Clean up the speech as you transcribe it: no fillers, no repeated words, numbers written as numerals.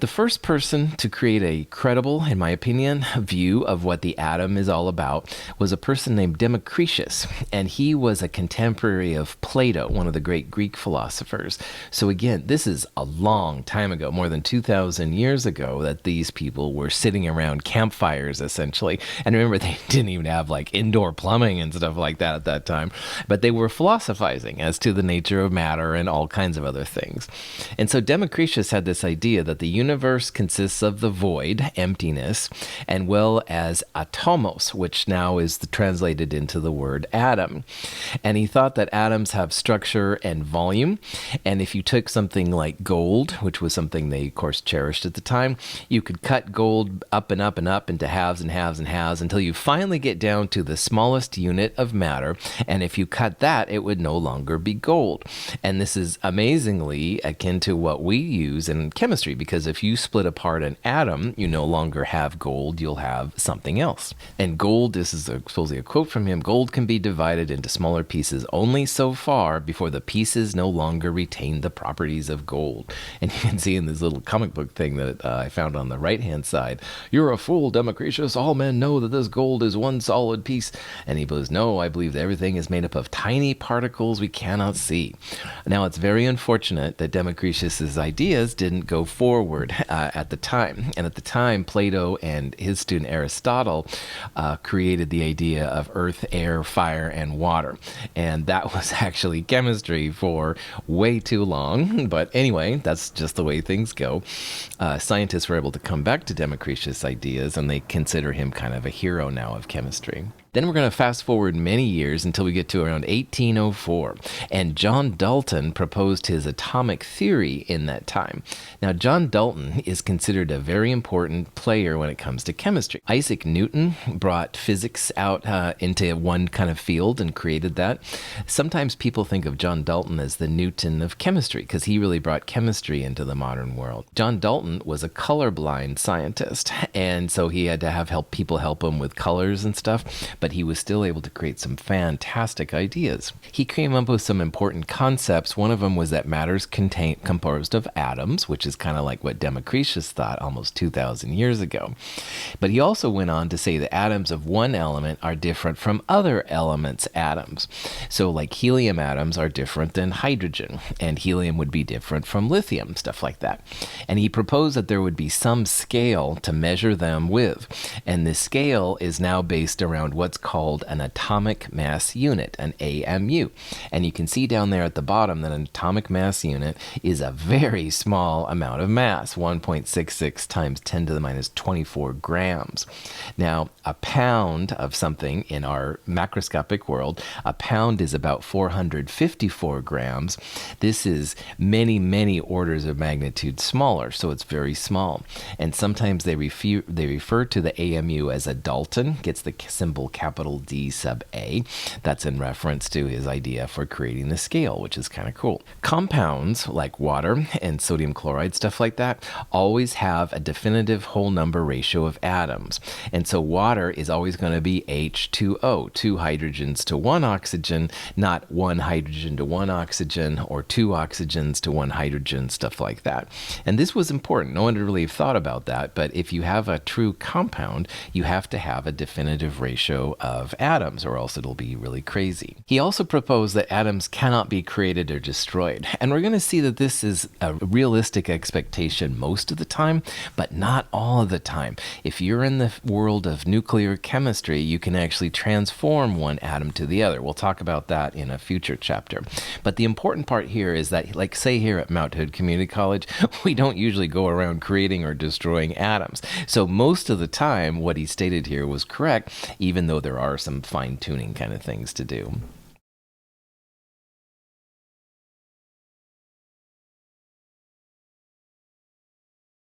The first person to create a credible, in my opinion, view of what the atom is all about was a person named Democritius, and he was a contemporary of Plato, one of the great Greek philosophers. So again, this is a long time ago, more than 2,000 years ago, that these people were sitting around campfires, essentially. And remember, they didn't even have like indoor plumbing and stuff like that at that time, but they were philosophizing as to the nature of matter and all kinds of other things. And so Democritus had this idea that the universe consists of the void, emptiness, and well as atomos, which now is translated into the word atom. And he thought that atoms have structure and volume. And if you took something like gold, which was something they, of course, cherished at the time, you could cut gold up and up and up into halves and halves and halves until you finally get down to the smallest unit of matter. And if you cut that, it would no longer be gold. And this is amazingly akin to what we use in chemistry, because if you split apart an atom, you no longer have gold, you'll have something else. And gold, this is supposedly a quote from him, gold can be divided into smaller pieces only so far before the pieces no longer retain the properties of gold. And you can see in this little comic book thing that I found on the right-hand side, "You're a fool, Democritus. All men know that this gold is one solid piece." And he goes, "No, I believe that everything is made up of tiny particles we cannot see." Now, it's very unfortunate that Democritus's ideas didn't go forward at the time. And at the time, Plato and his student Aristotle created the idea of earth, air, fire, and water. And that was actually chemistry for way too long. But anyway, that's just the way things go. Scientists were able to come back to Democritus' ideas, and they consider him kind of a hero now of chemistry. Then we're going to fast forward many years until we get to around 1804, and John Dalton proposed his atomic theory in that time. Now, John Dalton is considered a very important player when it comes to chemistry. Isaac Newton brought physics out into one kind of field and created that. Sometimes people think of John Dalton as the Newton of chemistry because he really brought chemistry into the modern world. John Dalton was a colorblind scientist, and so he had to people help him with colors and stuff, but he was still able to create some fantastic ideas. He came up with some important concepts. One of them was that matter's composed of atoms, which is kind of like what Democritus thought almost 2,000 years ago. But he also went on to say that atoms of one element are different from other elements' atoms. So like helium atoms are different than hydrogen, and helium would be different from lithium, stuff like that. And he proposed that there would be some scale to measure them with. And this scale is now based around what's called an atomic mass unit, an AMU. And you can see down there at the bottom that an atomic mass unit is a very small amount of mass, 1.66 times 10 to the minus 24 grams. Now, a pound of something in our macroscopic world, a pound is about 454 grams. This is many, many orders of magnitude smaller, so it's very small. And sometimes they refer to the AMU as a Dalton, gets the symbol capital D sub A. That's in reference to his idea for creating the scale, which is kind of cool. Compounds like water and sodium chloride, stuff like that, always have a definitive whole number ratio of atoms. And so water is always going to be H2O, 2 hydrogens to 1 oxygen, not 1 hydrogen to 1 oxygen or 2 oxygens to 1 hydrogen, stuff like that. And this was important. No one would really have thought about that, but if you have a true compound, you have to have a definitive ratio of atoms, or else it'll be really crazy. He also proposed that atoms cannot be created or destroyed. And we're going to see that this is a realistic expectation most of the time, but not all of the time. If you're in the world of nuclear chemistry, you can actually transform one atom to the other. We'll talk about that in a future chapter. But the important part here is that, like say here at Mount Hood Community College, we don't usually go around creating or destroying atoms. So most of the time, what he stated here was correct, even though there are some fine-tuning kind of things to do.